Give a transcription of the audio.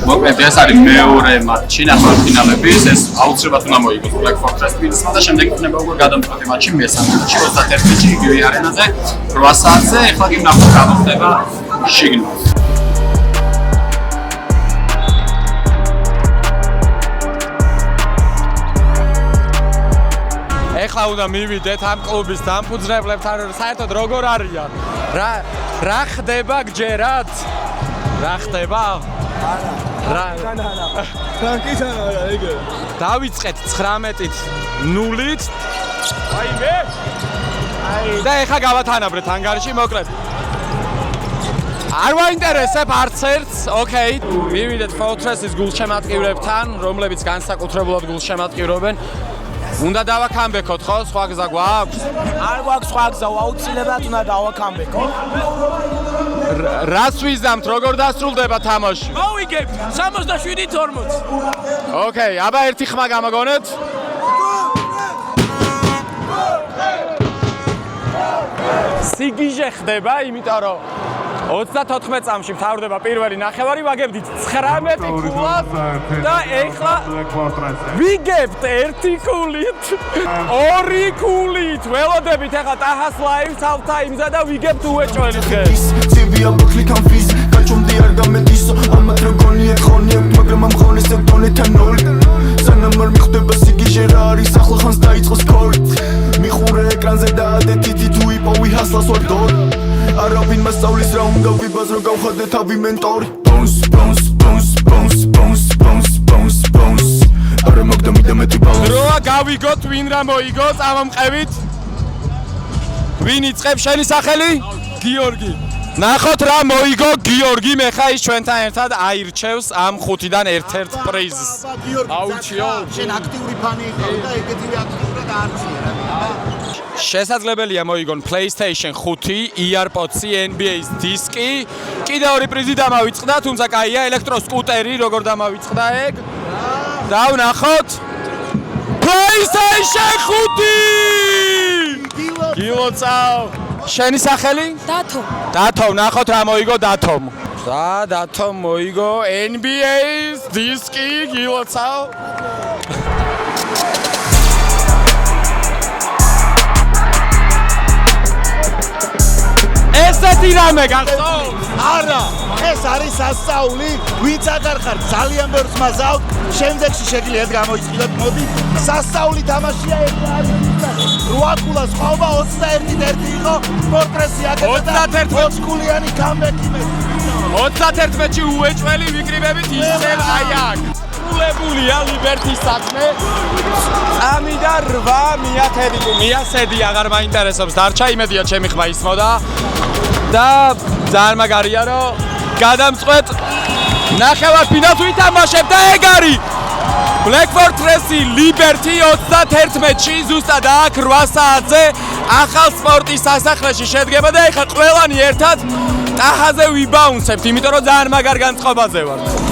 მოკლედ ეს არის მეორე მატჩი ნახევარფინალების, ეს აუცილებლად უნდა მოიგოს Black Fortress Twins-მა და შემდეგ იქნება უკვე გადამწყვეტი მატჩი მესამე მატჩი 31-ში იგივე არენაზე 8 საათზე, ეხლა კი ნახოთ გამოხდება შიგნით. ეხლა უნდა მივიდეთ ამ კლუბის დამფუძნებლებთან, საერთოდ როგორ არიან? რა ხდება გჯერათ? რა ხდება? ფრანკისთან არა, იგივე. დავიწყეთ 19-ით 0-ით. და ეხლა გავათანაბრეთ ანგარიში, მოკლედ. არ ვაინტერესებ არც ერთს, ოკეი. მივიდეთ Fortress-ის გულშემატკივრებთან, რომლებიც განსაკუთრებულად გულშემატკივრობენ. უნდა დავაკამბექოთ, ხო? სხვა გზა გვაქვს? არ გვაქვს სხვა გზა, აუცილებლად უნდა დავაკამბექოთ. რას ვიზამთ, როგორ დასრულდება თამაში? მოვიგებთ 67-40. ოკეი, აბა ერთი ხმა გამოგონეთ. სიგიჟე ხდება, იმიტომ რომ 34 წამში მთავრდება პირველი ნახევარი, ვაგებდით 19 ქულას და ეხლა ვიგებთ 1 ქულით, 2 ქულით. ველოდებით ეხლა ტაჰას ლაივს half-time-ზე და ვიგებთ უეჭველი დღეს. ცივია მოკლიკ ამ ფიზ, გაჩვენდი არ გამედისო, ამათ როგონია ხონია, მაგრამ ამ ხონის ევტონეთან ნოლ. სანამ არ მიხდება სიგიჟე რა არის, ახლა ხანს დაიწყოს კორი. მიხურე ეკრანზე და ადეთითი თუ იპოვი ჰასლას ვარ დორ. არავინ მასწავლის რა უნდა ვიბაზრო გავხადე თავი მენტორი bounce bounce bounce bounce bounce bounce bounce bounce არა მაგდამი და მეტი bounce დროა გავიგოთ ვინ რა მოიგოს ამომყევით ვინ იწყებს შენი სახელი გიორგი ნახოთ რა მოიგო გიორგი მე ხა ის ჩვენთან ერთად აირჩევს ამ 5-დან ერთ-ერთ პრიზს აუჩიო შენ აქტიური ფანი იყო და ეგეთივე აქტიურად არჩია რა შესაძლებელია მოიგონ PlayStation 5, EarPods-ი, NBA-ის დისკი. კიდე ორი პრიზი დამავიწყდა, თუმცა კაია, ელექტროსკუტერი, როგორ დამავიწყდა ეგ? დავნახოთ. PlayStation 5! გილოცავ. შენი სახელი? დათო. დათო, ნახოთ რა მოიგო დათომ. და დათომ მოიგო NBA-ის დისკი, გილოცავ. ესეთი რამე გახსოვს? არა, ეს არის სასწაული, ვინც აღარ ძალიან ბევრს მაზავთ, შემდეგში შეგიძლიათ გამოიწყიდოთ, მოდი, სასწაული თამაშია ეს არის 8 ქულას ხობა 21-1 იყო, Fortress-ი აკეთა და 20 ქულიანი კამბექი მე. 31-ში უეჭველი ვიკრიბებით ისევ აი აქ. ულებულია ლიბერტის საქმე. 3-8 მიასედი აღარ მაინტერესებს, დარჩა იმედია ჩემი ხმა ისმოდა. და ძალიან მაგარია რომ გადამწყვეტ ნახევარფინალს ვითამაშებ და ეგ არის Black Fortress-ი Liberty 31-ში ზუსტად აქ 8 საათზე ახალ სპორტის სასახლეში შედგება და ეხლა ყველანი ერთად ტაჰაზე ვიბაუნსებთ, იმიტომ რომ ძალიან მაგარ განწყობაზე ვართ.